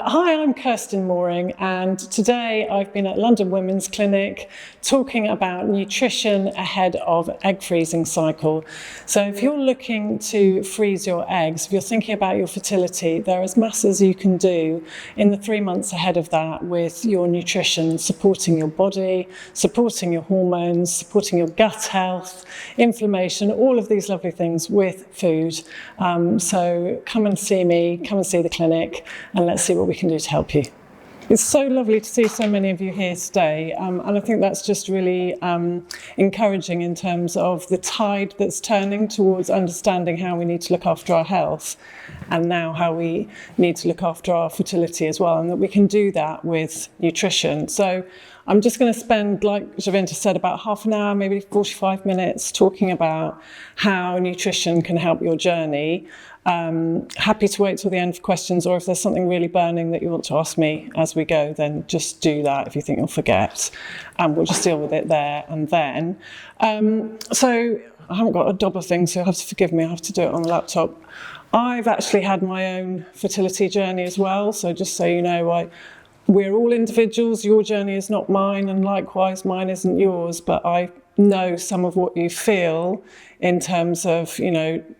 Hi, I'm Kirsten Mooring, and today I've been at London Women's Clinic talking about nutrition ahead of egg freezing cycle. So if you're looking to freeze your eggs, if you're thinking about your fertility, there is masses you can do in the 3 months ahead of that with your nutrition, supporting your body, supporting your hormones, supporting your gut health, inflammation, all of these lovely things with food. So come and see me, come and see the clinic, and let's see what we can do to help you. It's so lovely to see so many of you here today, and I think that's just really encouraging in terms of the tide that's turning towards understanding how we need to look after our health, and now how we need to look after our fertility as well, and that we can do that with nutrition. So I'm just going to spend, like Javinta said, about half an hour, maybe 45 minutes talking about how nutrition can help your journey. Happy to wait till the end for questions, or if there's something really burning that you want to ask me as we go, then just do that if you think you'll forget, and we'll just deal with it there and then. So I haven't got a dob of things, so you'll have to forgive me, I have to do it on the laptop. I've actually had my own fertility journey as well, so just so you know, we're all individuals, your journey is not mine, and likewise mine isn't yours, but I know some of what you feel in terms of,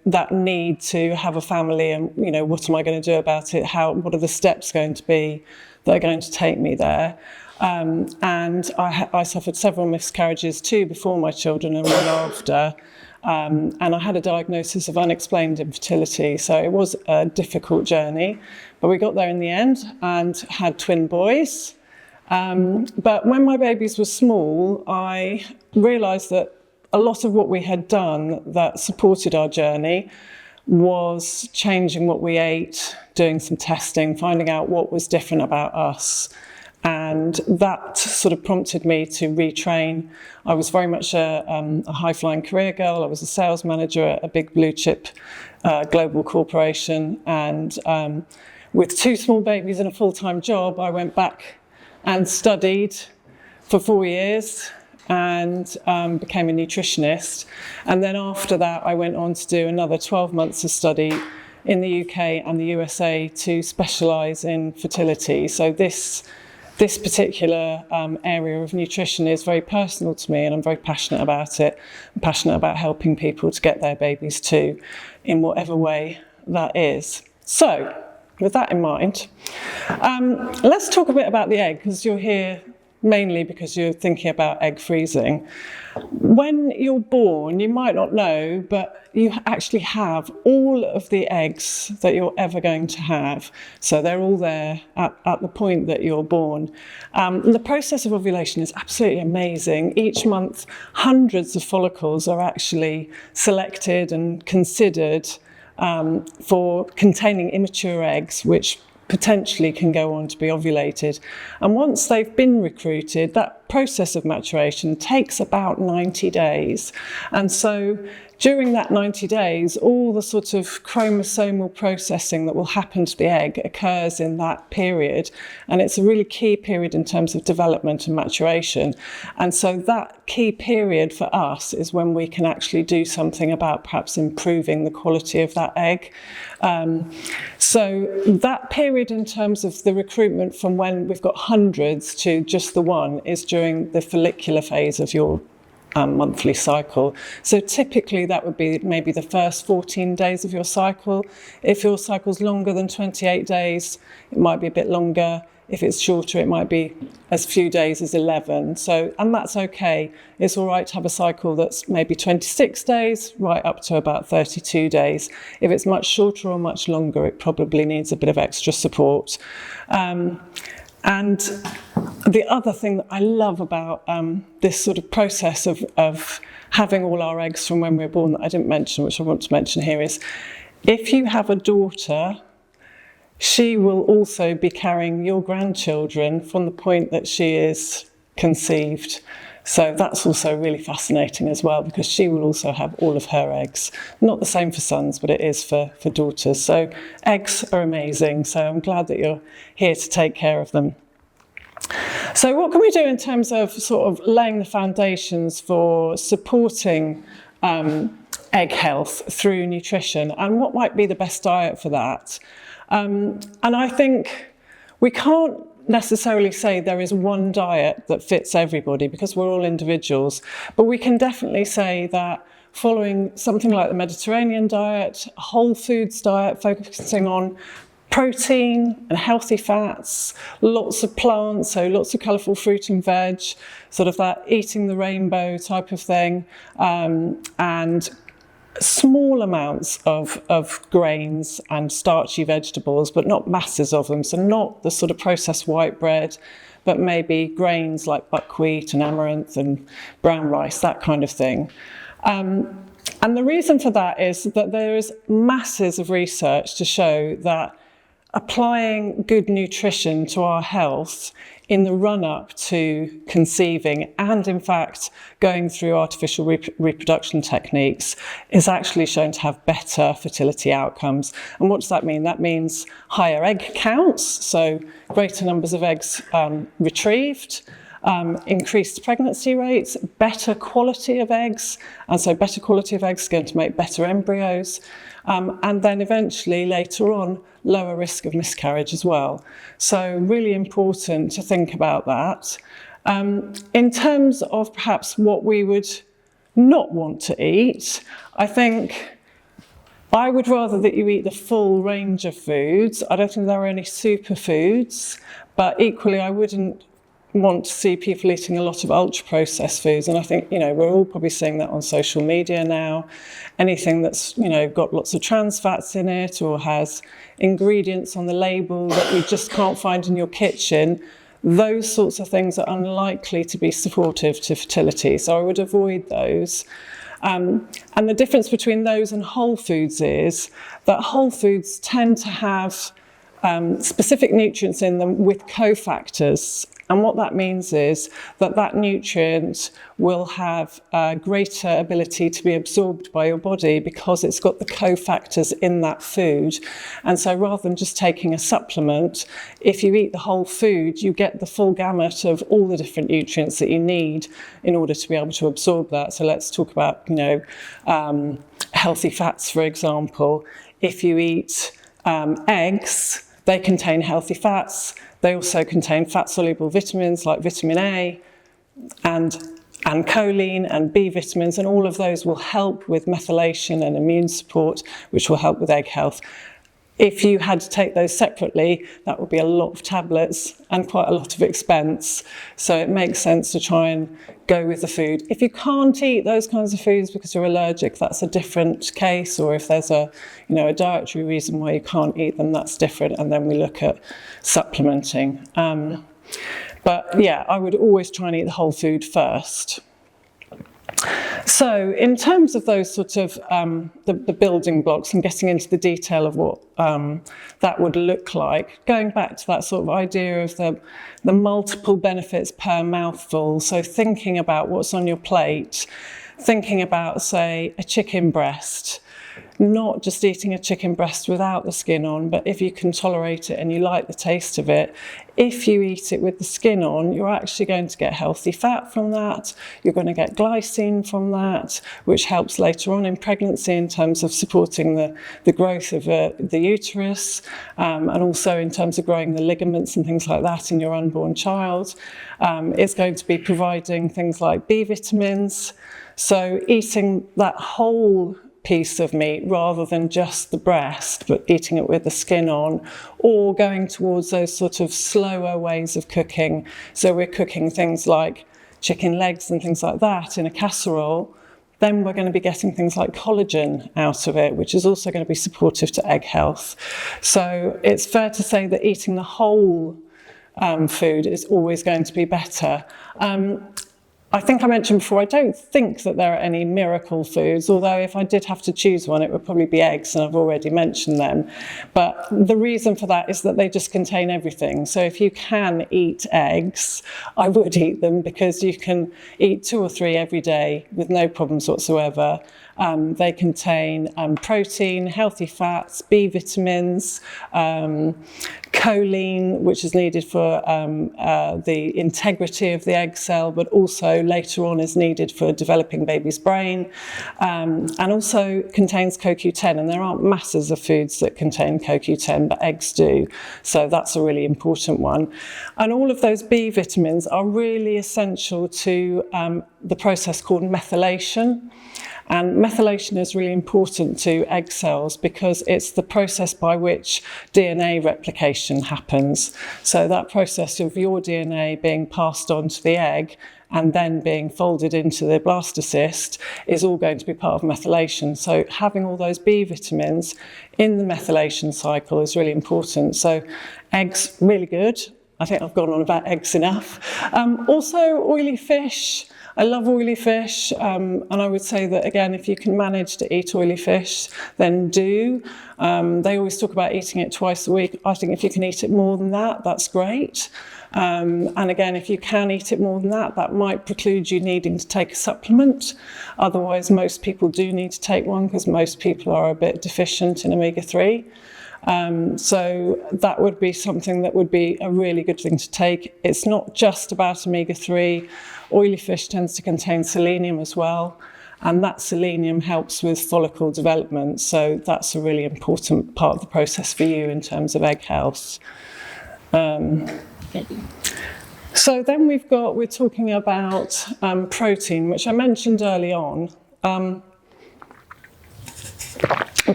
that need to have a family, and, what am I going to do about it? What are the steps going to be that are going to take me there? And I suffered several miscarriages too, before my children and one after. And I had a diagnosis of unexplained infertility, so it was a difficult journey, but we got there in the end and had twin boys. But when my babies were small, I realised that a lot of what we had done that supported our journey was changing what we ate, doing some testing, finding out what was different about us. And that sort of prompted me to retrain. I was very much a high-flying career girl. I was a sales manager at a big blue-chip global corporation. And with 2 small babies and a full-time job, I went back and studied for 4 years and became a nutritionist. And then after that, I went on to do another 12 months of study in the UK and the USA to specialise in fertility. So this particular area of nutrition is very personal to me, and I'm very passionate about it. I'm passionate about helping people to get their babies too, in whatever way that is. So, with that in mind, let's talk a bit about the egg, because you're here mainly because you're thinking about egg freezing. When you're born, you might not know, but you actually have all of the eggs that you're ever going to have. So they're all there at the point that you're born. And the process of ovulation is absolutely amazing. Each month, hundreds of follicles are actually selected and considered for containing immature eggs, which potentially can go on to be ovulated. And once they've been recruited, that process of maturation takes about 90 days. And so during that 90 days, all the sort of chromosomal processing that will happen to the egg occurs in that period. And it's a really key period in terms of development and maturation. And so that key period for us is when we can actually do something about perhaps improving the quality of that egg. So that period in terms of the recruitment from when we've got hundreds to just the one is during the follicular phase of your monthly cycle. So typically that would be maybe the first 14 days of your cycle. If your cycle's longer than 28 days, it might be a bit longer. If it's shorter, it might be as few days as 11. So, and that's okay. It's all right to have a cycle that's maybe 26 days, right up to about 32 days. If it's much shorter or much longer, it probably needs a bit of extra support. And the other thing that I love about this sort of process of having all our eggs from when we're born that I didn't mention, which I want to mention here, is if you have a daughter, she will also be carrying your grandchildren from the point that she is conceived. So that's also really fascinating as well, because she will also have all of her eggs. Not the same for sons, but it is for daughters. So eggs are amazing. So I'm glad that you're here to take care of them. So what can we do in terms of sort of laying the foundations for supporting egg health through nutrition, and what might be the best diet for that? And I think we can't necessarily say there is one diet that fits everybody because we're all individuals, but we can definitely say that following something like the Mediterranean diet, a whole foods diet focusing on protein and healthy fats, lots of plants, so lots of colourful fruit and veg, sort of that eating the rainbow type of thing, and small amounts of grains and starchy vegetables, but not masses of them, so not the sort of processed white bread, but maybe grains like buckwheat and amaranth and brown rice, that kind of thing. And the reason for that is that there is masses of research to show that applying good nutrition to our health in the run-up to conceiving and, in fact, going through artificial reproduction techniques is actually shown to have better fertility outcomes. And what does that mean? That means higher egg counts, so greater numbers of eggs retrieved, increased pregnancy rates, better quality of eggs, and so better quality of eggs is going to make better embryos, and then eventually later on lower risk of miscarriage as well. So really important to think about that. In terms of perhaps what we would not want to eat, I think I would rather that you eat the full range of foods. I don't think there are any superfoods, but equally I wouldn't want to see people eating a lot of ultra-processed foods, and I think, you know, we're all probably seeing that on social media now. Anything that's, you know, got lots of trans fats in it or has ingredients on the label that you just can't find in your kitchen, those sorts of things are unlikely to be supportive to fertility, so I would avoid those. And the difference between those and whole foods is that whole foods tend to have specific nutrients in them with cofactors. And what that means is that that nutrient will have a greater ability to be absorbed by your body because it's got the cofactors in that food. And so rather than just taking a supplement, if you eat the whole food, you get the full gamut of all the different nutrients that you need in order to be able to absorb that. So let's talk about, you know, healthy fats, for example. If you eat eggs, they contain healthy fats. They also contain fat-soluble vitamins like vitamin A and choline and B vitamins, and all of those will help with methylation and immune support, which will help with egg health. If you had to take those separately, that would be a lot of tablets and quite a lot of expense. So it makes sense to try and go with the food. If you can't eat those kinds of foods because you're allergic, that's a different case. Or if there's a dietary reason why you can't eat them, that's different. And then we look at supplementing. But yeah, I would always try and eat the whole food first. So in terms of those sort of the building blocks and getting into the detail of what that would look like, going back to that sort of idea of the multiple benefits per mouthful, so thinking about what's on your plate, thinking about, say, a chicken breast, not just eating a chicken breast without the skin on, but if you can tolerate it and you like the taste of it, if you eat it with the skin on, you're actually going to get healthy fat from that. You're going to get glycine from that, which helps later on in pregnancy in terms of supporting the growth of the uterus, and also in terms of growing the ligaments and things like that in your unborn child. It's going to be providing things like B vitamins. So eating that whole piece of meat rather than just the breast, but eating it with the skin on, or going towards those sort of slower ways of cooking. So we're cooking things like chicken legs and things like that in a casserole, then we're going to be getting things like collagen out of it, which is also going to be supportive to egg health. So it's fair to say that eating the whole food is always going to be better. I think I mentioned before, I don't think that there are any miracle foods, although if I did have to choose one, it would probably be eggs, and I've already mentioned them. But the reason for that is that they just contain everything. So if you can eat eggs, I would eat them, because you can eat 2 or 3 every day with no problems whatsoever. They contain protein, healthy fats, B vitamins, choline, which is needed for the integrity of the egg cell, but also later on is needed for developing baby's brain, and also contains CoQ10. And there aren't masses of foods that contain CoQ10, but eggs do. So that's a really important one. And all of those B vitamins are really essential to the process called methylation. And methylation is really important to egg cells because it's the process by which DNA replication happens. So that process of your DNA being passed on to the egg and then being folded into the blastocyst is all going to be part of methylation. So having all those B vitamins in the methylation cycle is really important. So eggs, really good. I think I've gone on about eggs enough. Also oily fish. I love oily fish, and I would say that, again, if you can manage to eat oily fish, then do. They always talk about eating it twice a week. I think if you can eat it more than that, that's great. And again, if you can eat it more than that, that might preclude you needing to take a supplement. Otherwise, most people do need to take one because most people are a bit deficient in omega-3. So that would be something that would be a really good thing to take. It's not just about omega-3. Oily fish tends to contain selenium as well, and that selenium helps with follicle development. So that's a really important part of the process for you in terms of egg health. So then we're talking about protein, which I mentioned early on.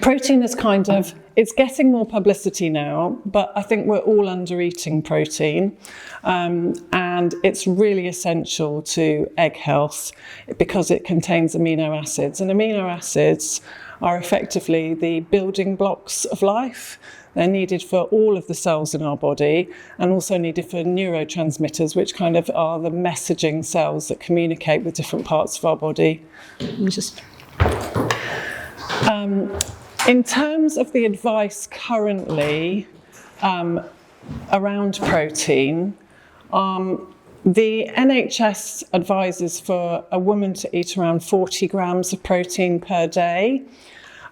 Protein is it's getting more publicity now, but I think we're all under eating protein. And it's really essential to egg health because it contains amino acids. And amino acids are effectively the building blocks of life. They're needed for all of the cells in our body and also needed for neurotransmitters, which kind of are the messaging cells that communicate with different parts of our body. In terms of the advice currently around protein, the NHS advises for a woman to eat around 40 grams of protein per day.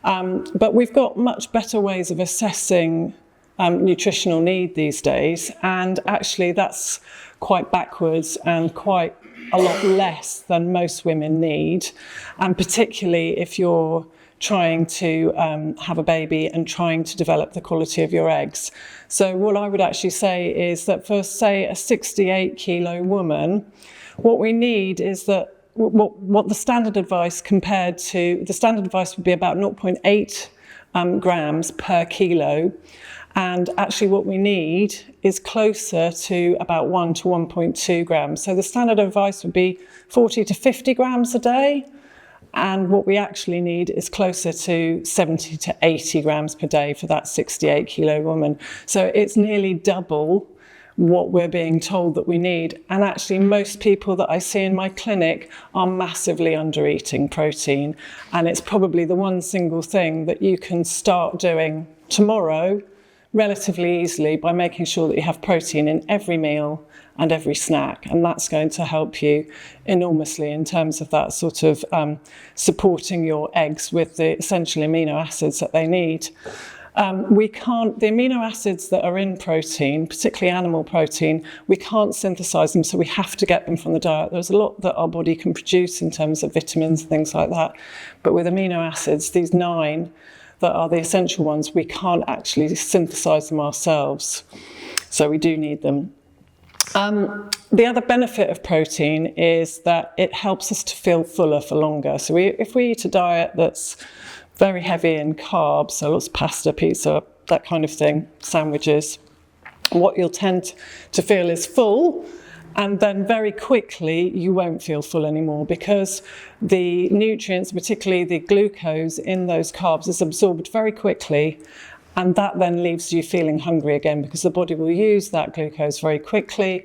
But we've got much better ways of assessing nutritional need these days. And actually that's quite backwards and quite a lot less than most women need. And particularly if you're trying to have a baby and trying to develop the quality of your eggs. So what I would actually say is that for, say, a 68 kilo woman, what we need is that what the standard advice the standard advice would be about 0.8 grams per kilo. And actually what we need is closer to about 1 to 1.2 grams. So the standard advice would be 40 to 50 grams a day. And what we actually need is closer to 70 to 80 grams per day for that 68 kilo woman. So it's nearly double what we're being told that we need. And actually most people that I see in my clinic are massively under eating protein. And it's probably the one single thing that you can start doing tomorrow relatively easily by making sure that you have protein in every meal and every snack, and that's going to help you enormously in terms of that sort of supporting your eggs with the essential amino acids that they need. The amino acids that are in protein, particularly animal protein, we can't synthesize them, so we have to get them from the diet. There's a lot that our body can produce in terms of vitamins and things like that, but with amino acids, these 9 that are the essential ones, we can't actually synthesize them ourselves, so we do need them. The other benefit of protein is that it helps us to feel fuller for longer. So if we eat a diet that's very heavy in carbs, so lots of pasta, pizza, that kind of thing, sandwiches, what you'll tend to feel is full, and then very quickly you won't feel full anymore because the nutrients, particularly the glucose in those carbs, is absorbed very quickly. And that then leaves you feeling hungry again because the body will use that glucose very quickly,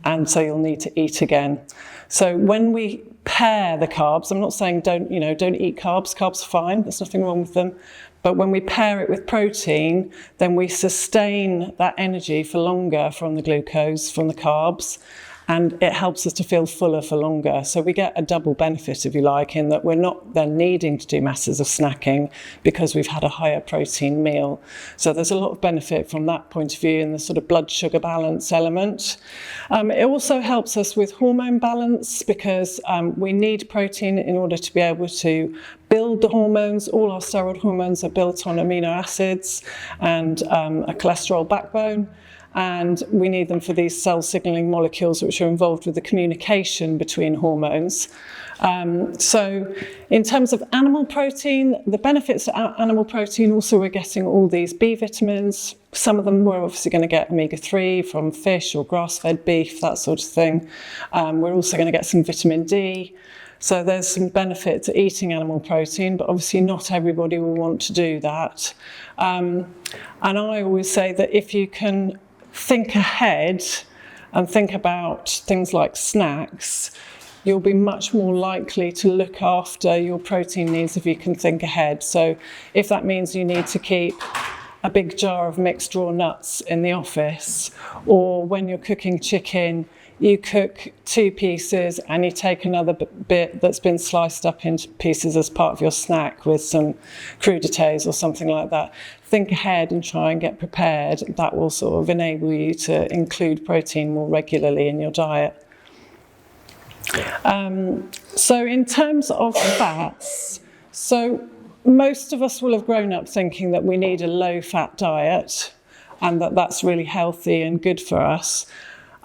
and so you'll need to eat again. So when we pair the carbs, I'm not saying don't eat carbs. Carbs are fine, there's nothing wrong with them. But when we pair it with protein, then we sustain that energy for longer from the glucose, from the carbs, and it helps us to feel fuller for longer. So we get a double benefit, if you like, in that we're not then needing to do masses of snacking because we've had a higher protein meal. So there's a lot of benefit from that point of view in the sort of blood sugar balance element. It also helps us with hormone balance because we need protein in order to be able to build the hormones. All our steroid hormones are built on amino acids and a cholesterol backbone. And we need them for these cell signaling molecules which are involved with the communication between hormones. So in terms of animal protein, the benefits of animal protein, also we're getting all these B vitamins. Some of them we're obviously going to get omega-3 from fish or grass-fed beef, that sort of thing. We're also going to get some vitamin D. So there's some benefit to eating animal protein, but obviously not everybody will want to do that. And I always say that if you can think ahead and think about things like snacks, you'll be much more likely to look after your protein needs if you can think ahead. So if that means you need to keep a big jar of mixed raw nuts in the office, or when you're cooking chicken, you cook 2 pieces and you take another bit that's been sliced up into pieces as part of your snack with some crudités or something like that. Think ahead and try and get prepared. That will sort of enable you to include protein more regularly in your diet. So in terms of fats, so most of us will have grown up thinking that we need a low-fat diet and that that's really healthy and good for us.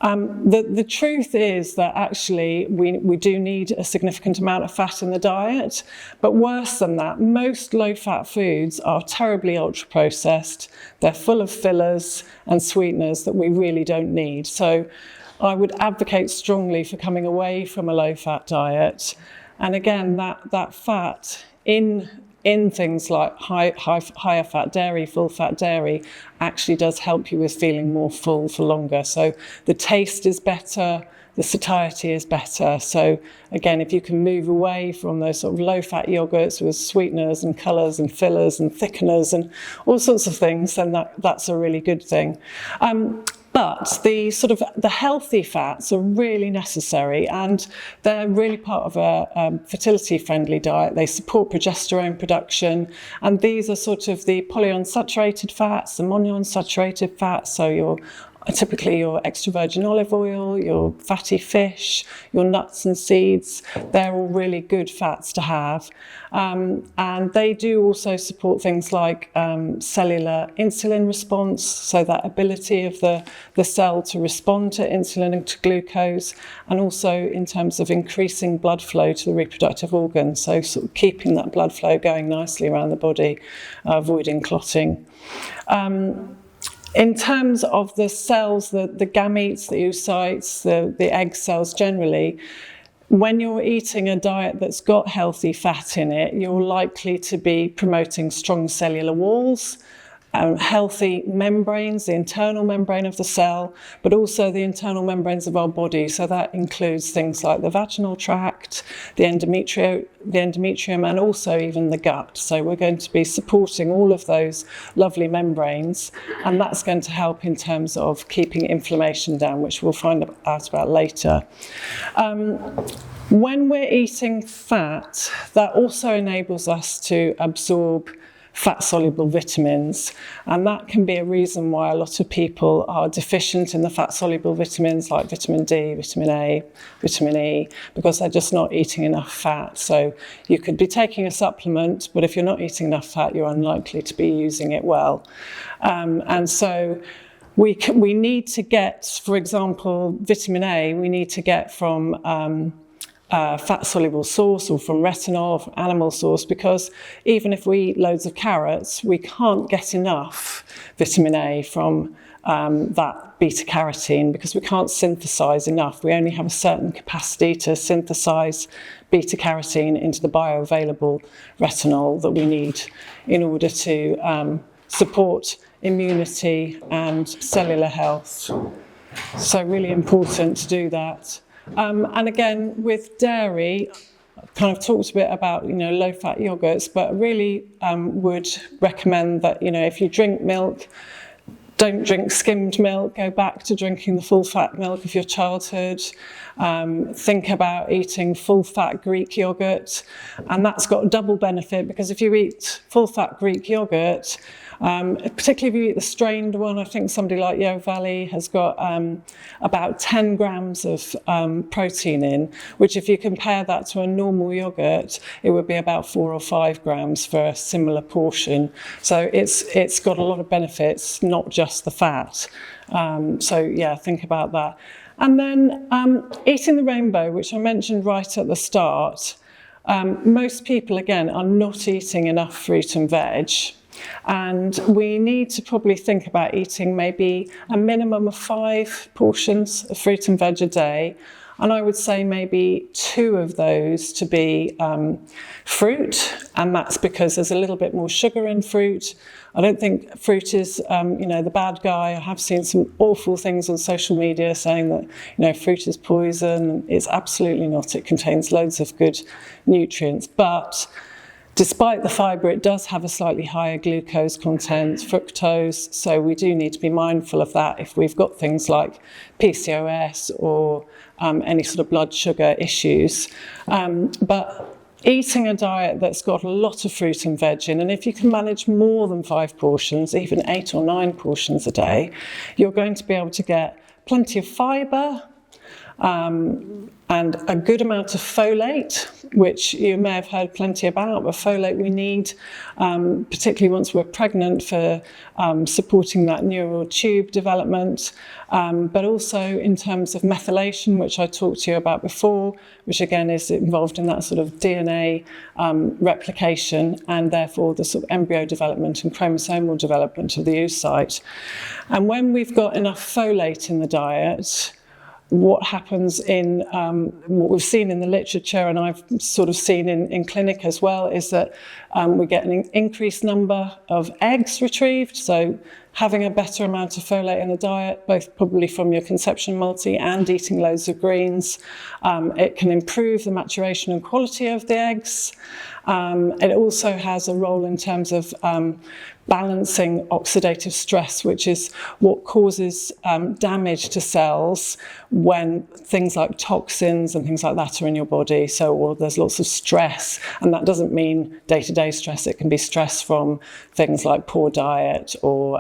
The truth is that actually we do need a significant amount of fat in the diet, but worse than that, most low-fat foods are terribly ultra-processed. They're full of fillers and sweeteners that we really don't need. So I would advocate strongly for coming away from a low-fat diet. And again, that fat in things like higher fat dairy, full fat dairy, actually does help you with feeling more full for longer. So the taste is better, the satiety is better. So again, if you can move away from those sort of low fat yogurts with sweeteners and colours and fillers and thickeners and all sorts of things, then that's a really good thing. But the healthy fats are really necessary, and they're really part of a fertility-friendly diet. They support progesterone production, and these are sort of the polyunsaturated fats, the monounsaturated fats, so typically your extra virgin olive oil, your fatty fish, your nuts and seeds. They're all really good fats to have. And they do also support things like cellular insulin response, so that ability of the cell to respond to insulin and to glucose, and also in terms of increasing blood flow to the reproductive organs, so sort of keeping that blood flow going nicely around the body, avoiding clotting. In terms of the cells, the gametes, the oocytes, the egg cells generally, when you're eating a diet that's got healthy fat in it, you're likely to be promoting strong cellular walls, healthy membranes, the internal membrane of the cell, but also the internal membranes of our body. So that includes things like the vaginal tract, the endometrium, and also even the gut. So we're going to be supporting all of those lovely membranes, and that's going to help in terms of keeping inflammation down, which we'll find out about later. When we're eating fat, that also enables us to absorb fat-soluble vitamins, and that can be a reason why a lot of people are deficient in the fat-soluble vitamins like vitamin D, vitamin A, vitamin E, because they're just not eating enough fat. So you could be taking a supplement, but if you're not eating enough fat, you're unlikely to be using it well. And so we need to get, for example, vitamin A, we need to get from fat-soluble source or from retinol, or from animal source, because even if we eat loads of carrots, we can't get enough vitamin A from that beta-carotene because we can't synthesize enough. We only have a certain capacity to synthesize beta-carotene into the bioavailable retinol that we need in order to support immunity and cellular health. So really important to do that. And again, with dairy, I've kind of talked a bit about, low-fat yogurts, but really would recommend that, if you drink milk, Don't drink skimmed milk, go back to drinking the full-fat milk of your childhood. Think about eating full-fat Greek yogurt, and that's got a double benefit, because if you eat full-fat Greek yogurt, particularly if you eat the strained one, I think somebody like Yo Valley has got about 10 grams of protein in, which if you compare that to a normal yogurt, it would be about 4 or 5 grams for a similar portion. So it's got a lot of benefits, not just the fat. So yeah, think about that. And then eating the rainbow, which I mentioned right at the start. Most people, again, are not eating enough fruit and veg. And we need to probably think about eating maybe a minimum of 5 portions of fruit and veg a day. And I would say maybe 2 of those to be fruit, and that's because there's a little bit more sugar in fruit. I don't think fruit is, the bad guy. I have seen some awful things on social media saying that, fruit is poison. It's absolutely not. It contains loads of good nutrients. But despite the fibre, it does have a slightly higher glucose content, fructose, so we do need to be mindful of that if we've got things like PCOS or any sort of blood sugar issues. But eating a diet that's got a lot of fruit and veg in, and if you can manage more than 5 portions, even 8 or 9 portions a day, you're going to be able to get plenty of fibre, and a good amount of folate, which you may have heard plenty about, but folate we need, particularly once we're pregnant, for supporting that neural tube development, but also in terms of methylation, which I talked to you about before, which again is involved in that sort of DNA replication, and therefore the sort of embryo development and chromosomal development of the oocyte. And when we've got enough folate in the diet, what happens in what we've seen in the literature, and I've sort of seen in clinic as well, is that we get an increased number of eggs retrieved. So having a better amount of folate in the diet, both probably from your conception multi and eating loads of greens, it can improve the maturation and quality of the eggs. It also has a role in terms of balancing oxidative stress, which is what causes damage to cells when things like toxins and things like that are in your body. So there's lots of stress, and that doesn't mean day-to-day stress. It can be stress from things like poor diet or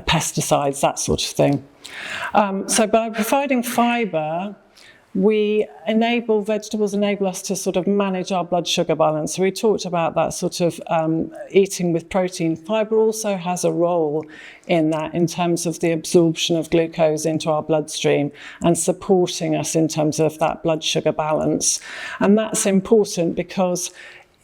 pesticides, that sort of thing. So by providing fibre, vegetables enable us to sort of manage our blood sugar balance. So we talked about that sort of eating with protein. Fibre also has a role in that, in terms of the absorption of glucose into our bloodstream and supporting us in terms of that blood sugar balance. And that's important because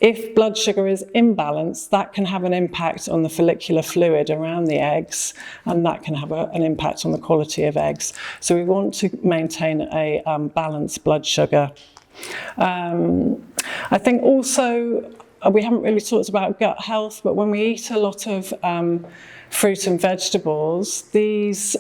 if blood sugar is imbalanced, that can have an impact on the follicular fluid around the eggs, and that can have an impact on the quality of eggs. So we want to maintain a balanced blood sugar. I think also, we haven't really talked about gut health, but when we eat a lot of fruit and vegetables, these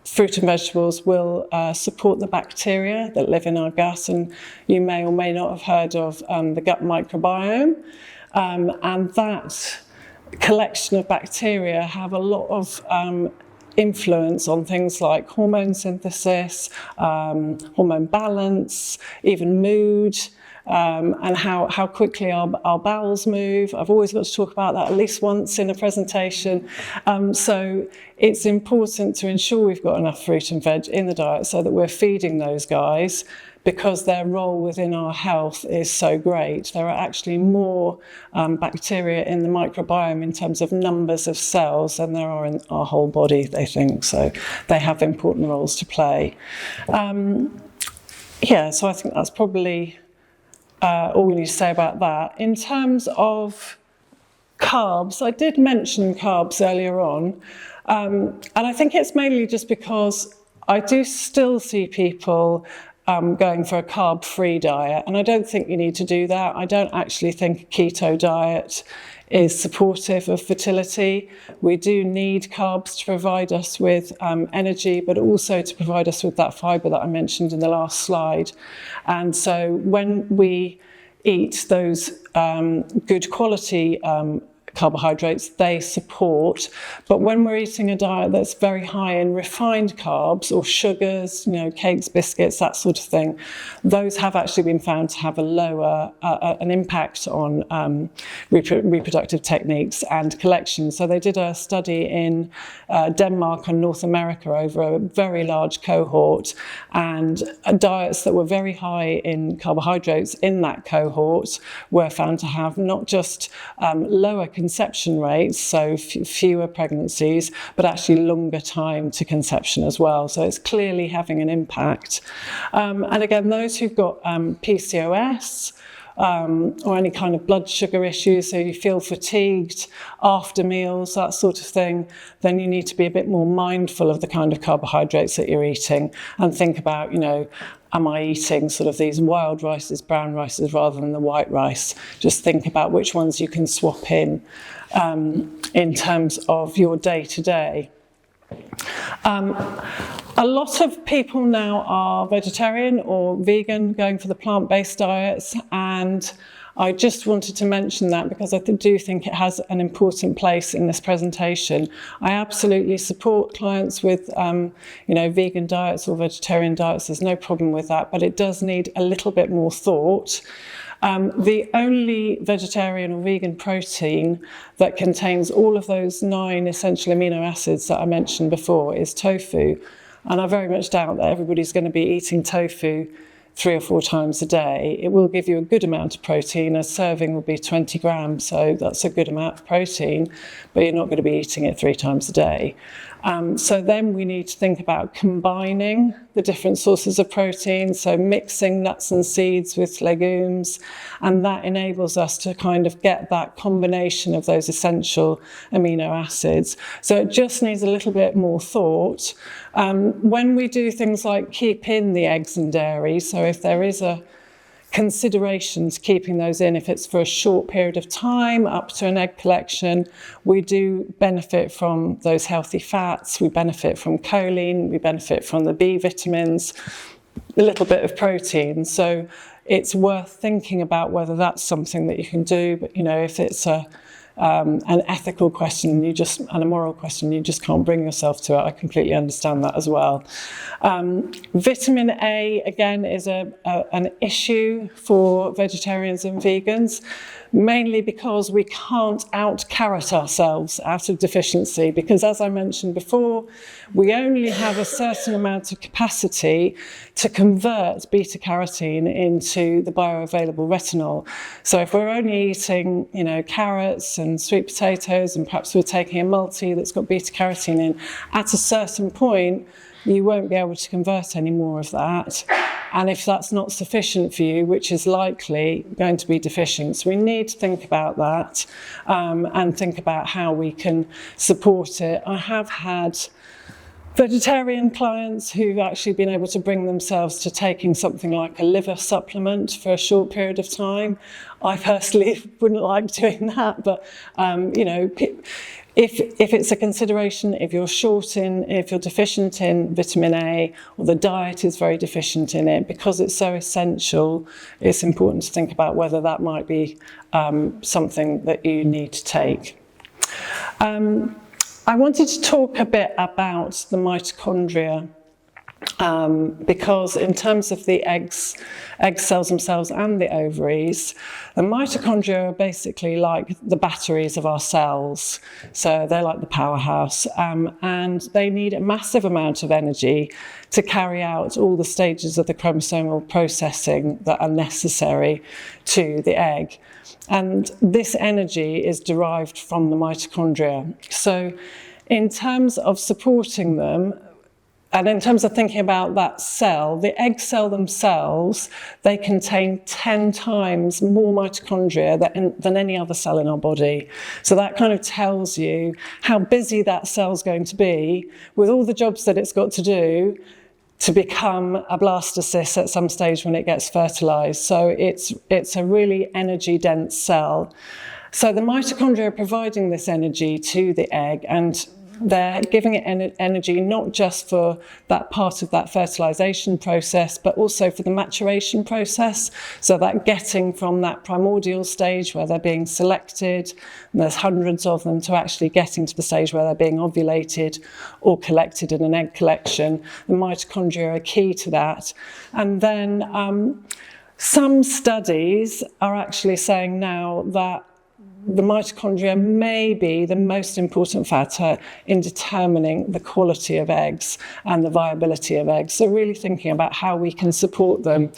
fruit and vegetables will support the bacteria that live in our gut, and you may or may not have heard of the gut microbiome, and that collection of bacteria have a lot of influence on things like hormone synthesis, hormone balance, even mood, and how quickly our bowels move. I've always got to talk about that at least once in a presentation. So it's important to ensure we've got enough fruit and veg in the diet so that we're feeding those guys, because their role within our health is so great. There are actually more bacteria in the microbiome in terms of numbers of cells than there are in our whole body, they think. So they have important roles to play. So I think that's probably all we need to say about that. In terms of carbs, I did mention carbs earlier on, and I think it's mainly just because I do still see people going for a carb-free diet, and I don't think you need to do that. I don't actually think a keto diet is supportive of fertility. We do need carbs to provide us with energy, but also to provide us with that fibre that I mentioned in the last slide. And so when we eat those good quality carbohydrates, they support. But when we're eating a diet that's very high in refined carbs or sugars, cakes, biscuits, that sort of thing, those have actually been found to have a lower, an impact on reproductive techniques and collection. So they did a study in Denmark and North America over a very large cohort, and diets that were very high in carbohydrates in that cohort were found to have not just lower conception rates, so fewer pregnancies, but actually longer time to conception as well. So it's clearly having an impact. And again, those who've got PCOS, or any kind of blood sugar issues, so you feel fatigued after meals, that sort of thing, then you need to be a bit more mindful of the kind of carbohydrates that you're eating and think about, am I eating sort of these wild rices, brown rices, rather than the white rice? Just think about which ones you can swap in terms of your day-to-day. A lot of people now are vegetarian or vegan, going for the plant-based diets, and I just wanted to mention that because I do think it has an important place in this presentation. I absolutely support clients with, vegan diets or vegetarian diets. There's no problem with that, but it does need a little bit more thought. The only vegetarian or vegan protein that contains all of those 9 essential amino acids that I mentioned before is tofu. And I very much doubt that everybody's going to be eating tofu 3 or 4 times a day. It will give you a good amount of protein. A serving will be 20 grams, so that's a good amount of protein, but you're not going to be eating it 3 times a day. So then we need to think about combining the different sources of protein, so mixing nuts and seeds with legumes, and that enables us to kind of get that combination of those essential amino acids. So it just needs a little bit more thought. When we do things like keep in the eggs and dairy, so if there is a consideration to keeping those in, if it's for a short period of time up to an egg collection, we do benefit from those healthy fats, we benefit from choline, we benefit from the B vitamins, a little bit of protein. So it's worth thinking about whether that's something that you can do. But if it's an ethical question and a moral question, you just can't bring yourself to it. I completely understand that as well. Vitamin A, again, is an issue for vegetarians and vegans, mainly because we can't out-carrot ourselves out of deficiency, because as I mentioned before, we only have a certain amount of capacity to convert beta-carotene into the bioavailable retinol. So if we're only eating, carrots and sweet potatoes, and perhaps we're taking a multi that's got beta-carotene in, at a certain point, you won't be able to convert any more of that. And if that's not sufficient for you, which is likely going to be deficient, so we need to think about that and think about how we can support it. I have had vegetarian clients who've actually been able to bring themselves to taking something like a liver supplement for a short period of time. I personally wouldn't like doing that, but if it's a consideration, if you're deficient in vitamin A, or the diet is very deficient in it, because it's so essential, it's important to think about whether that might be something that you need to take. I wanted to talk a bit about the mitochondria, because in terms of the egg cells themselves and the ovaries, the mitochondria are basically like the batteries of our cells. So they're like the powerhouse, and they need a massive amount of energy to carry out all the stages of the chromosomal processing that are necessary to the egg. And this energy is derived from the mitochondria. So in terms of supporting them, and in terms of thinking about that cell, the egg cell themselves, they contain 10 times more mitochondria than any other cell in our body. So that kind of tells you how busy that cell's going to be with all the jobs that it's got to do to become a blastocyst at some stage when it gets fertilized. So it's a really energy-dense cell. So the mitochondria are providing this energy to the egg, and they're giving it energy not just for that part of that fertilization process, but also for the maturation process. So that getting from that primordial stage where they're being selected, and there's hundreds of them, to actually getting to the stage where they're being ovulated or collected in an egg collection. The mitochondria are key to that. And then some studies are actually saying now that the mitochondria may be the most important factor in determining the quality of eggs and the viability of eggs. So really thinking about how we can support them.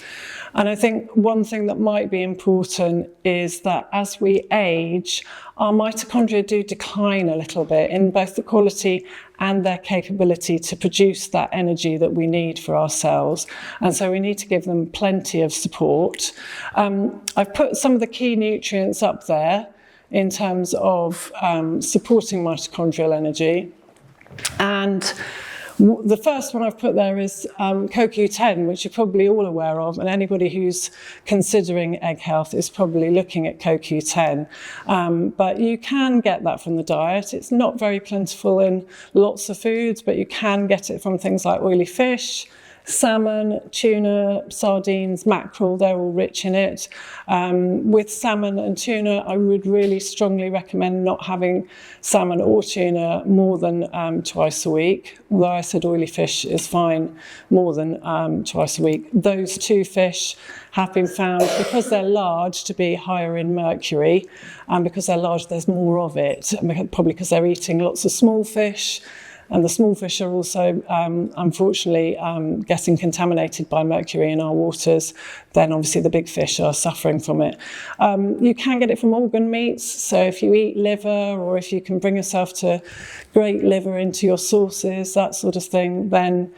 And I think one thing that might be important is that as we age, our mitochondria do decline a little bit in both the quality and their capability to produce that energy that we need for our cells. And so we need to give them plenty of support. I've put some of the key nutrients up there in terms of supporting mitochondrial energy. And the first one I've put there is CoQ10, which you're probably all aware of, and anybody who's considering egg health is probably looking at CoQ10. But you can get that from the diet. It's not very plentiful in lots of foods, but you can get it from things like oily fish, salmon, tuna, sardines, mackerel, they're all rich in it. With salmon and tuna, I would really strongly recommend not having salmon or tuna more than twice a week. Although I said oily fish is fine more than twice a week. Those two fish have been found, because they're large, to be higher in mercury. And because they're large, there's more of it, probably because they're eating lots of small fish. And the small fish are also, unfortunately, getting contaminated by mercury in our waters. Then obviously the big fish are suffering from it. You can get it from organ meats. So if you eat liver, or if you can bring yourself to grate liver into your sauces, that sort of thing, then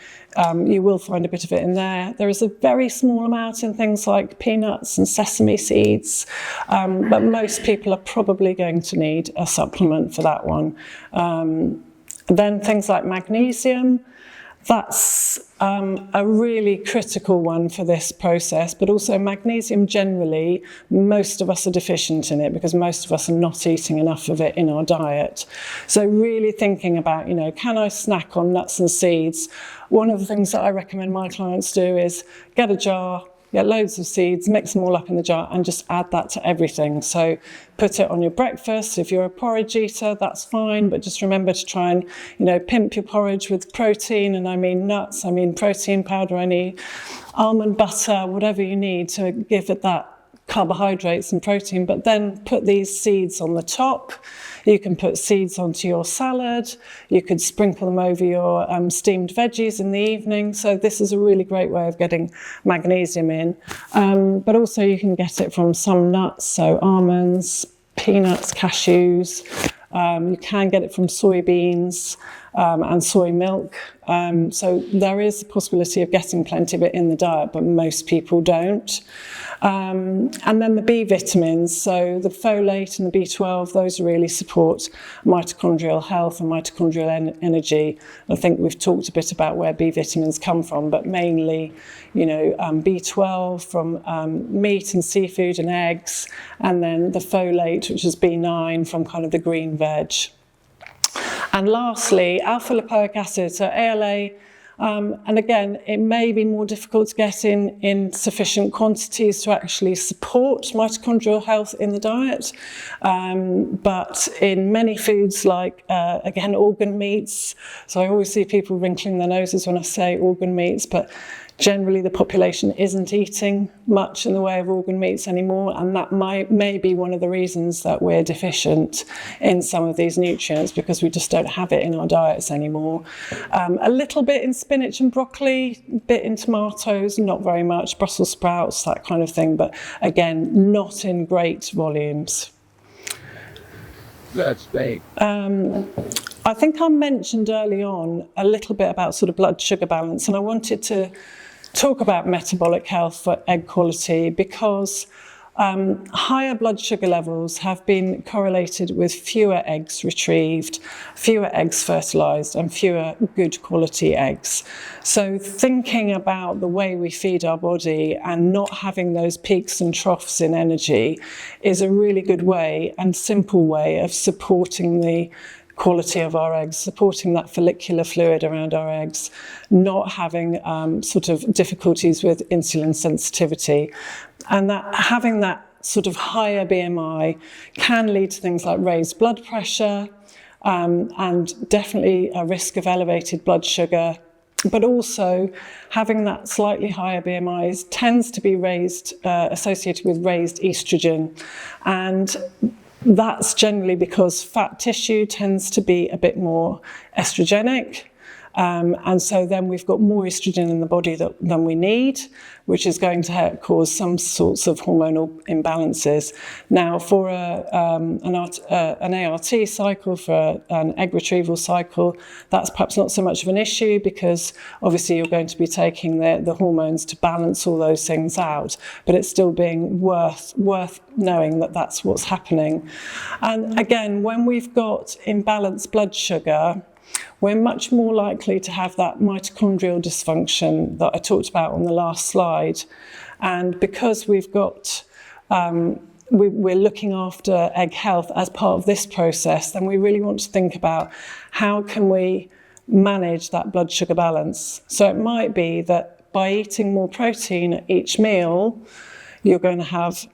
you will find a bit of it in there. There is a very small amount in things like peanuts and sesame seeds, but most people are probably going to need a supplement for that one. Then things like magnesium, that's a really critical one for this process, but also magnesium generally, most of us are deficient in it because most of us are not eating enough of it in our diet. So really thinking about, can I snack on nuts and seeds? One of the things that I recommend my clients do is get a jar, get loads of seeds, mix them all up in the jar and just add that to everything. So put it on your breakfast. If you're a porridge eater, that's fine, but just remember to try and, pimp your porridge with protein, and I mean nuts, I mean protein powder, I need almond butter, whatever you need to give it that carbohydrates and protein, but then put these seeds on the top. You can put seeds onto your salad. You could sprinkle them over your steamed veggies in the evening. So this is a really great way of getting magnesium in. But also you can get it from some nuts, so almonds, peanuts, cashews. You can get it from soybeans and soy milk. So there is a possibility of getting plenty of it in the diet, but most people don't. And then the B vitamins, so the folate and the B12, those really support mitochondrial health and mitochondrial energy. I think we've talked a bit about where B vitamins come from, but mainly, B12 from meat and seafood and eggs, and then the folate, which is B9 from kind of the green veg. And lastly, alpha lipoic acid, so ALA. And again, it may be more difficult to get in sufficient quantities to actually support mitochondrial health in the diet. But in many foods like, again, organ meats, so I always see people wrinkling their noses when I say organ meats, but generally the population isn't eating much in the way of organ meats anymore, and that may be one of the reasons that we're deficient in some of these nutrients, because we just don't have it in our diets anymore. A little bit in spinach and broccoli, a bit in tomatoes, not very much, Brussels sprouts, that kind of thing, but again, not in great volumes. That's big. I think I mentioned early on a little bit about sort of blood sugar balance, and I wanted to talk about metabolic health for egg quality because higher blood sugar levels have been correlated with fewer eggs retrieved, fewer eggs fertilized, and fewer good quality eggs. So thinking about the way we feed our body and not having those peaks and troughs in energy is a really good way and simple way of supporting the quality of our eggs, supporting that follicular fluid around our eggs, not having sort of difficulties with insulin sensitivity. And that having that sort of higher BMI can lead to things like raised blood pressure, and definitely a risk of elevated blood sugar. But also having that slightly higher BMI tends to be associated with raised estrogen. And that's generally because fat tissue tends to be a bit more estrogenic. And so then we've got more estrogen in the body than we need, which is going to cause some sorts of hormonal imbalances. Now, for an ART cycle, for an egg retrieval cycle, that's perhaps not so much of an issue because obviously you're going to be taking the hormones to balance all those things out, but it's still being worth knowing that that's what's happening. And again, when we've got imbalanced blood sugar, we're much more likely to have that mitochondrial dysfunction that I talked about on the last slide. And because we've got, we're looking after egg health as part of this process, then we really want to think about how can we manage that blood sugar balance. So it might be that by eating more protein at each meal, you're going to have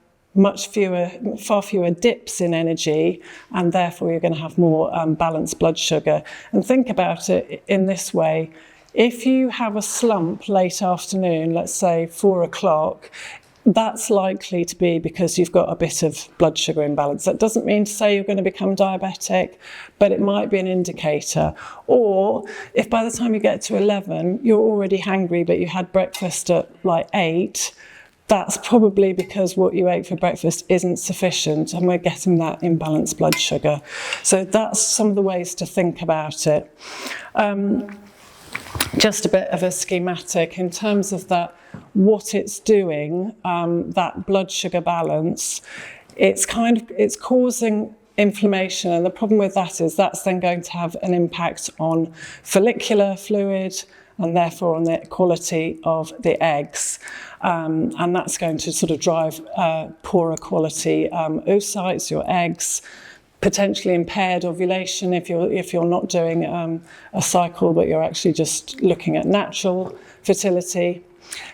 far fewer dips in energy, and therefore you're going to have more balanced blood sugar. And think about it in this way. If you have a slump late afternoon, let's say 4 o'clock, that's likely to be because you've got a bit of blood sugar imbalance. That doesn't mean to say you're going to become diabetic, but it might be an indicator. Or if by the time you get to 11, you're already hangry, but you had breakfast at like 8, that's probably because what you ate for breakfast isn't sufficient and we're getting that imbalanced blood sugar. So that's some of the ways to think about it. Just a bit of a schematic in terms of that, what it's doing, that blood sugar balance, it's causing inflammation, and the problem with that is that's then going to have an impact on follicular fluid and therefore on the quality of the eggs. And that's going to sort of drive poorer quality oocytes, your eggs, potentially impaired ovulation if you're not doing a cycle, but you're actually just looking at natural fertility.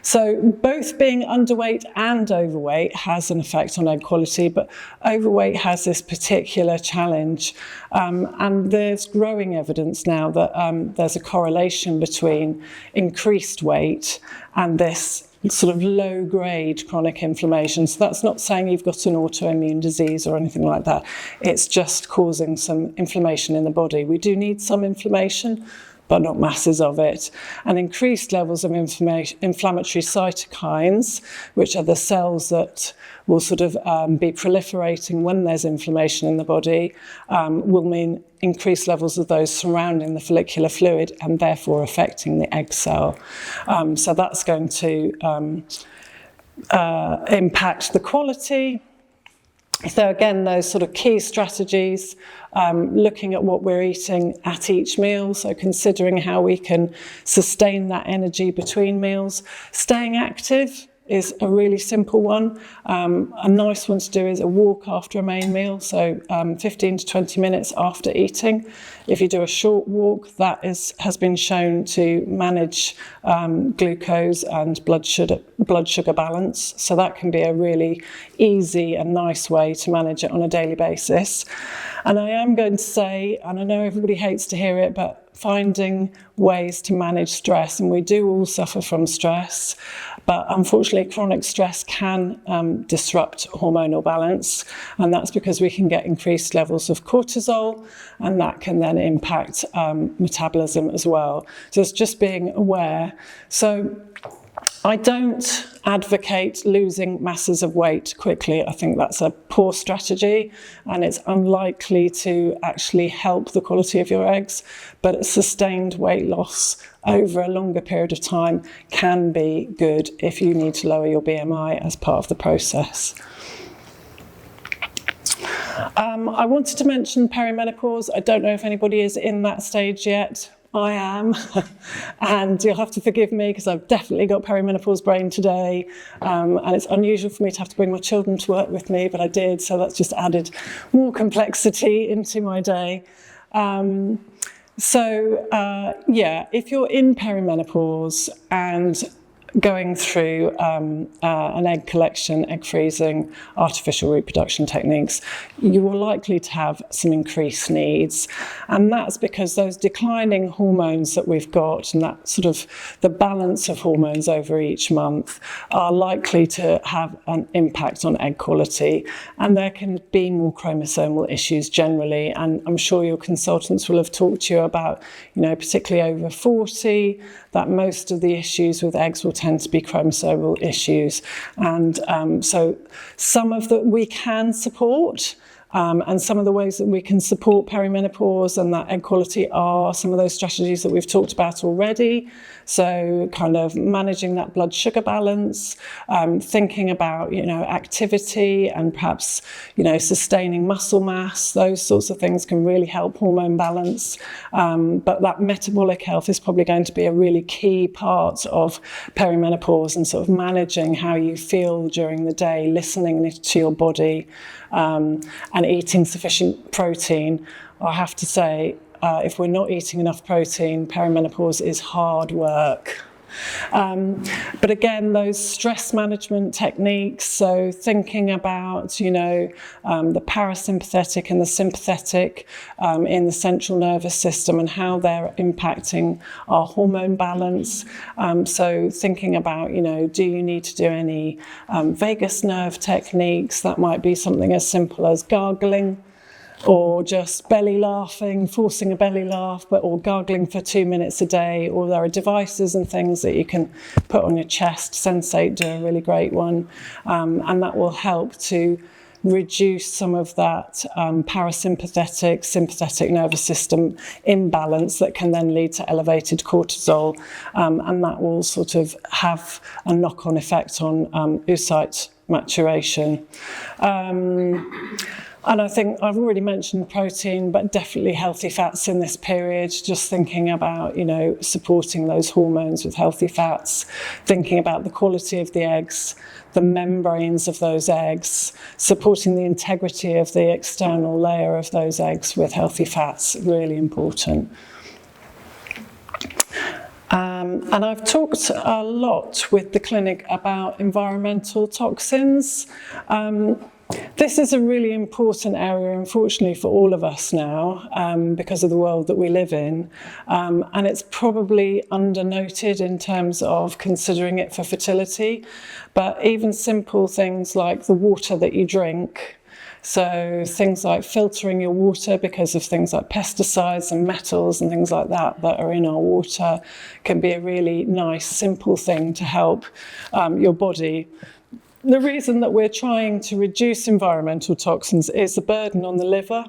So both being underweight and overweight has an effect on egg quality, but overweight has this particular challenge. And there's growing evidence now that there's a correlation between increased weight and this sort of low-grade chronic inflammation. So that's not saying you've got an autoimmune disease or anything like that. It's just causing some inflammation in the body. We do need some inflammation, but not masses of it. And increased levels of inflammatory cytokines, which are the cells that will sort of be proliferating when there's inflammation in the body, will mean increased levels of those surrounding the follicular fluid and therefore affecting the egg cell. So that's going to impact the quality. So again, those sort of key strategies, looking at what we're eating at each meal, so considering how we can sustain that energy between meals. Staying active is a really simple one. A nice one to do is a walk after a main meal, so 15 to 20 minutes after eating. If you do a short walk, that has been shown to manage glucose and blood sugar balance. So that can be a really easy and nice way to manage it on a daily basis. And I am going to say, and I know everybody hates to hear it, but finding ways to manage stress, and we do all suffer from stress, but unfortunately chronic stress can disrupt hormonal balance, and that's because we can get increased levels of cortisol, and that can then impact metabolism as well. So it's just being aware. So I don't advocate losing masses of weight quickly. I think that's a poor strategy and it's unlikely to actually help the quality of your eggs, but a sustained weight loss over a longer period of time can be good if you need to lower your BMI as part of the process. I wanted to mention perimenopause. I don't know if anybody is in that stage yet. I am, and you'll have to forgive me because I've definitely got perimenopause brain today, and it's unusual for me to have to bring my children to work with me, but I did, so that's just added more complexity into my day. If you're in perimenopause and going through an egg collection, egg freezing, artificial reproduction techniques, you are likely to have some increased needs. And that's because those declining hormones that we've got, and that sort of the balance of hormones over each month, are likely to have an impact on egg quality. And there can be more chromosomal issues generally. And I'm sure your consultants will have talked to you about, particularly over 40, that most of the issues with eggs will tend to be chromosomal issues. And so some of that we can support, and some of the ways that we can support perimenopause and that egg quality are some of those strategies that we've talked about already. So kind of managing that blood sugar balance, thinking about, activity and perhaps, sustaining muscle mass. Those sorts of things can really help hormone balance. But that metabolic health is probably going to be a really key part of perimenopause, and sort of managing how you feel during the day, listening to your body, and eating sufficient protein. I have to say, if we're not eating enough protein, perimenopause is hard work. But again, those stress management techniques, so thinking about, the parasympathetic and the sympathetic in the central nervous system and how they're impacting our hormone balance. So thinking about, do you need to do any vagus nerve techniques? That might be something as simple as gargling, or just belly laughing, forcing a belly laugh, or gargling for 2 minutes a day. Or there are devices and things that you can put on your chest. Sensate do a really great one, and that will help to reduce some of that parasympathetic, sympathetic nervous system imbalance that can then lead to elevated cortisol, and that will sort of have a knock-on effect on oocyte maturation. And I think I've already mentioned protein, but definitely healthy fats in this period, just thinking about, supporting those hormones with healthy fats, thinking about the quality of the eggs, the membranes of those eggs, supporting the integrity of the external layer of those eggs with healthy fats, really important. And I've talked a lot with the clinic about environmental toxins. This is a really important area, unfortunately, for all of us now, because of the world that we live in. And it's probably undernoted in terms of considering it for fertility. But even simple things like the water that you drink, so things like filtering your water because of things like pesticides and metals and things like that are in our water, can be a really nice, simple thing to help your body. The reason that we're trying to reduce environmental toxins is the burden on the liver,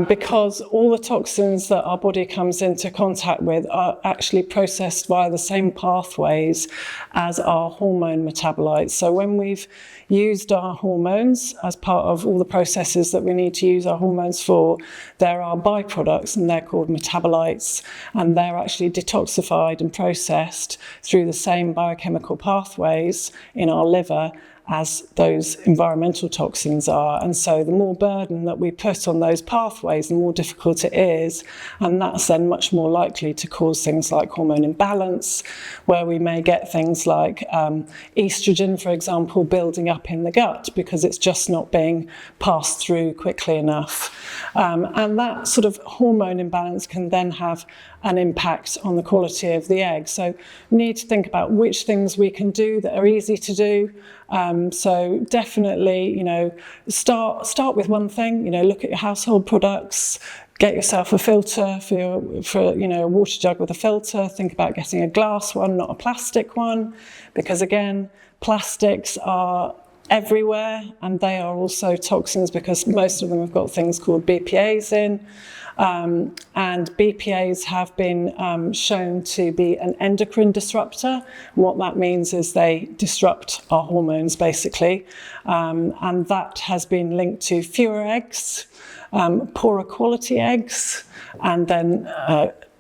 because all the toxins that our body comes into contact with are actually processed via the same pathways as our hormone metabolites. So when we've used our hormones as part of all the processes that we need to use our hormones for, there are byproducts, and they're called metabolites, and they're actually detoxified and processed through the same biochemical pathways in our liver as those environmental toxins are. And so the more burden that we put on those pathways, the more difficult it is, and that's then much more likely to cause things like hormone imbalance, where we may get things like estrogen, for example, building up in the gut because it's just not being passed through quickly enough. And that sort of hormone imbalance can then have an impact on the quality of the egg. So we need to think about which things we can do that are easy to do. So definitely, start with one thing. Look at your household products. Get yourself a filter for a water jug with a filter. Think about getting a glass one, not a plastic one, because again, plastics are everywhere, and they are also toxins because most of them have got things called BPAs in. And BPAs have been shown to be an endocrine disruptor. What that means is they disrupt our hormones, basically. And that has been linked to fewer eggs, poorer quality eggs, and then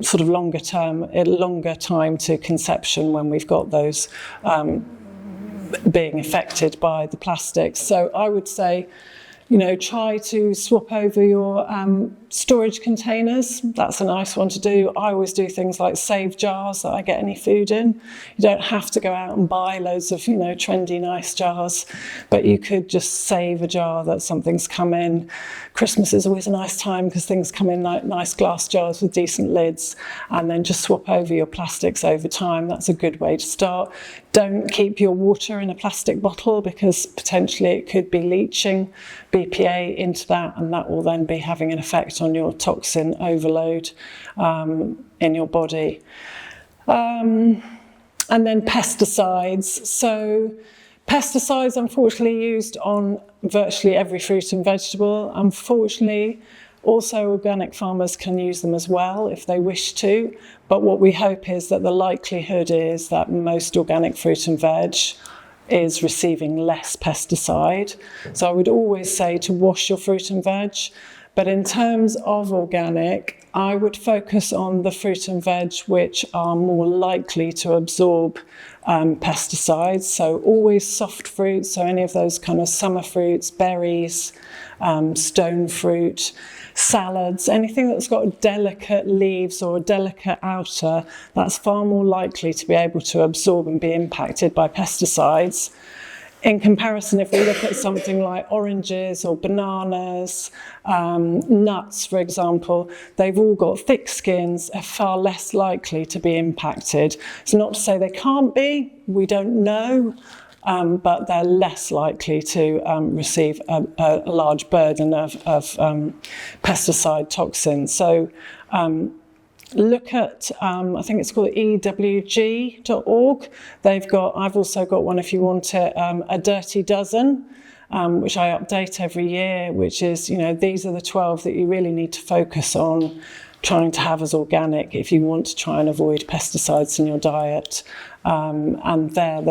sort of longer time to conception when we've got those being affected by the plastics. So I would say, try to swap over your storage containers. That's a nice one to do. I always do things like save jars that I get any food in. You don't have to go out and buy loads of, trendy, nice jars, but you could just save a jar that something's come in. Christmas is always a nice time because things come in like nice glass jars with decent lids, and then just swap over your plastics over time. That's a good way to start. Don't keep your water in a plastic bottle because potentially it could be leaching BPA into that, and that will then be having an effect on your toxin overload in your body. And then pesticides. So pesticides, unfortunately, used on virtually every fruit and vegetable. Unfortunately, also organic farmers can use them as well if they wish to. But what we hope is that the likelihood is that most organic fruit and veg is receiving less pesticide. So I would always say to wash your fruit and veg. But in terms of organic, I would focus on the fruit and veg which are more likely to absorb pesticides. So always soft fruits, so any of those kind of summer fruits, berries, stone fruit, salads, anything that's got delicate leaves or a delicate outer, that's far more likely to be able to absorb and be impacted by pesticides. In comparison, if we look at something like oranges or bananas, nuts, for example, they've all got thick skins, are far less likely to be impacted. It's not to say they can't be, we don't know, but they're less likely to receive a large burden of pesticide toxins. So look at, I think it's called ewg.org. I've also got one if you want it, a Dirty Dozen, which I update every year, which is, these are the 12 that you really need to focus on trying to have as organic if you want to try and avoid pesticides in your diet. And they're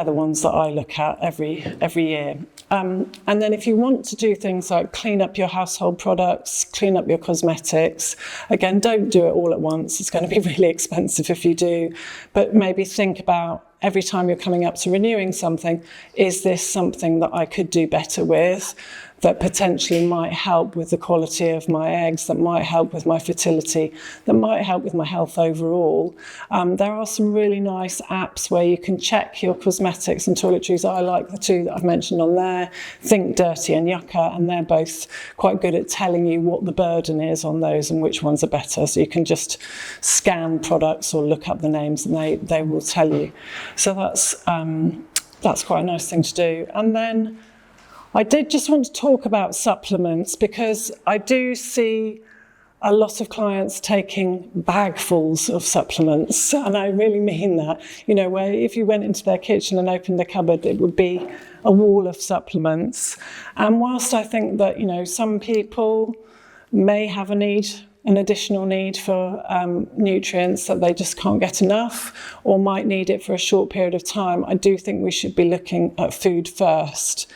the ones that I look at every year. And then if you want to do things like clean up your household products, clean up your cosmetics, again, don't do it all at once. It's going to be really expensive if you do. But maybe think about every time you're coming up to renewing something, is this something that I could do better with? That potentially might help with the quality of my eggs, that might help with my fertility, that might help with my health overall. There are some really nice apps where you can check your cosmetics and toiletries. I like the two that I've mentioned on there, Think Dirty and Yucca, and they're both quite good at telling you what the burden is on those and which ones are better. So you can just scan products or look up the names and they will tell you. So that's quite a nice thing to do. And then I did just want to talk about supplements because I do see a lot of clients taking bagfuls of supplements, and I really mean that. Where if you went into their kitchen and opened the cupboard, it would be a wall of supplements. And whilst I think that, some people may have an additional need for nutrients that they just can't get enough or might need it for a short period of time, I do think we should be looking at food first.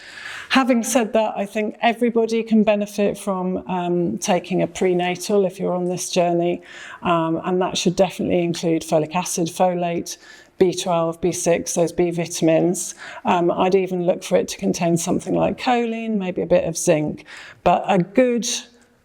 Having said that, I think everybody can benefit from taking a prenatal if you're on this journey, and that should definitely include folic acid, folate, B12, B6, those B vitamins. I'd even look for it to contain something like choline, maybe a bit of zinc, but a good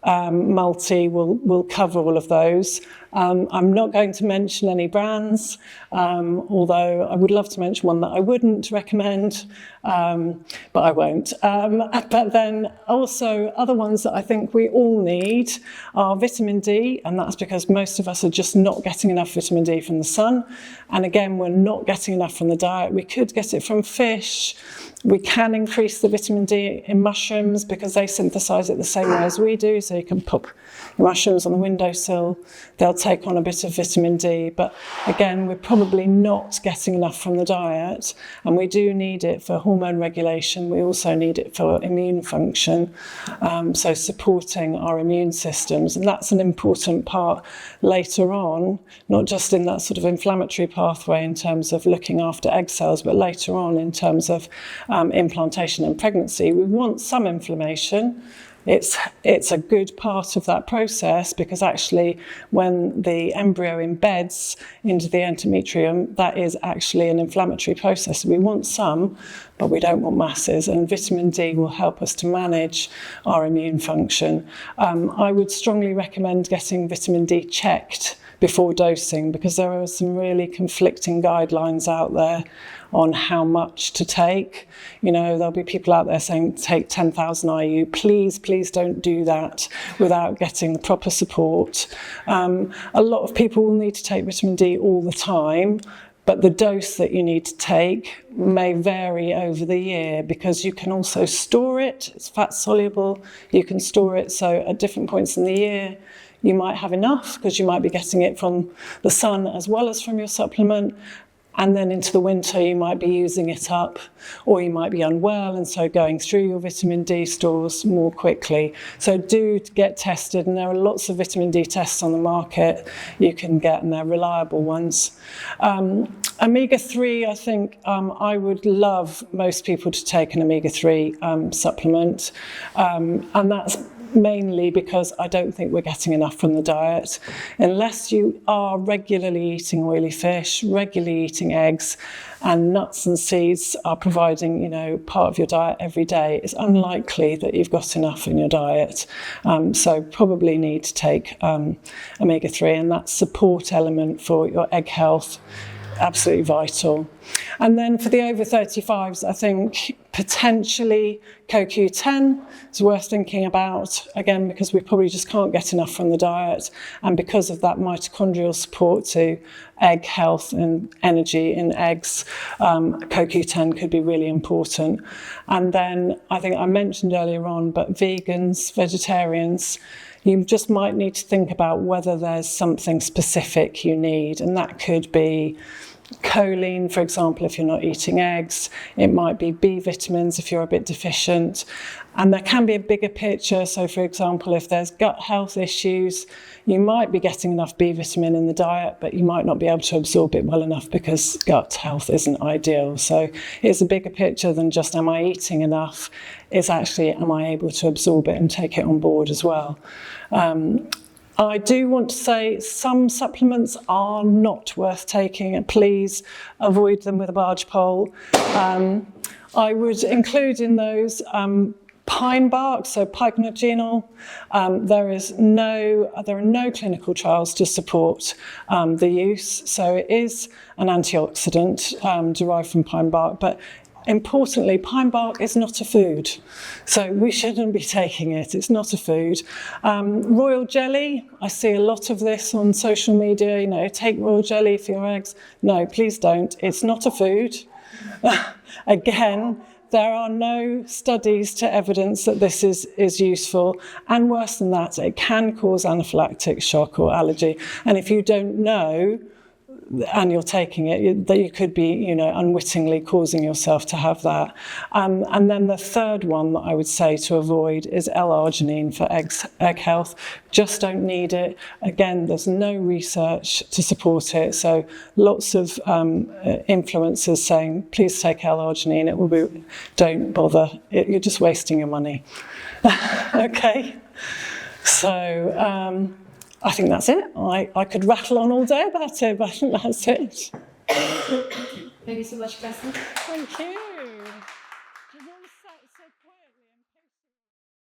multi will cover all of those. I'm not going to mention any brands, although I would love to mention one that I wouldn't recommend, but I won't. But then also other ones that I think we all need are vitamin D, and that's because most of us are just not getting enough vitamin D from the sun. And again, we're not getting enough from the diet. We could get it from fish. We can increase the vitamin D in mushrooms because they synthesize it the same way as we do. So you can pop your mushrooms on the windowsill. They'll take on a bit of vitamin D. But again, we're probably not getting enough from the diet. And we do need it for hormone regulation. We also need it for immune function. So supporting our immune systems. And that's an important part later on, not just in that sort of inflammatory pathway in terms of looking after egg cells, but later on in terms of implantation and pregnancy. We want some inflammation. it's a good part of that process, because actually when the embryo embeds into the endometrium, that is actually an inflammatory process. We want some, but we don't want masses, and vitamin D will help us to manage our immune function. I would strongly recommend getting vitamin D checked before dosing, because there are some really conflicting guidelines out there on how much to take. You know, there'll be people out there saying take 10,000 IU. Please don't do that without getting the proper support. A lot of people will need to take vitamin D all the time, but the dose that you need to take may vary over the year, because you can also store it. It's fat soluble. You can store it, so at different points in the year, you might have enough because you might be getting it from the sun as well as from your supplement. And then into the winter, you might be using it up, or you might be unwell, and so going through your vitamin D stores more quickly. So do get tested, and there are lots of vitamin D tests on the market you can get, and they're reliable ones. Omega-3, I think I would love most people to take an omega-3 supplement, and that's mainly because I don't think we're getting enough from the diet. Unless you are regularly eating oily fish, regularly eating eggs, and nuts and seeds are providing, you know, part of your diet every day, it's unlikely that you've got enough in your diet. So probably need to take omega-3, and that support element for your egg health, absolutely vital. And then for the over 35s, I think potentially CoQ10 is worth thinking about, again, because we probably just can't get enough from the diet, and because of that mitochondrial support to egg health and energy in eggs, CoQ10 could be really important. And then I think I mentioned earlier on, but vegans, vegetarians, you just might need to think about whether there's something specific you need, and that could be choline, for example, if you're not eating eggs. It might be B vitamins if you're a bit deficient. And there can be a bigger picture. So, for example, if there's gut health issues, you might be getting enough B vitamin in the diet, but you might not be able to absorb it well enough because gut health isn't ideal. So it's a bigger picture than just, am I eating enough? It's actually, am I able to absorb it and take it on board as well? I do want to say some supplements are not worth taking, and please avoid them with a barge pole. I would include in those pine bark, so pycnogenol. There are no clinical trials to support the use, so it is an antioxidant derived from pine bark, but importantly, pine bark is not a food, so we shouldn't be taking it. It's not a food. Royal jelly, I see a lot of this on social media, you know, take royal jelly for your eggs. No, please don't. It's not a food. Again, there are no studies to evidence that this is useful, and worse than that, it can cause anaphylactic shock or allergy. And if you don't know, and you're taking it, that you could be, you know, unwittingly causing yourself to have that. And then the third one that I would say to avoid is L-arginine for egg health. Just don't need it. Again, there's no research to support it. So lots of influencers saying, please take L-arginine. It will be, don't bother. You're just wasting your money. Okay. So, I think that's it. I could rattle on all day about it, but I think that's it. Thank you so much, Kirsten. Thank you.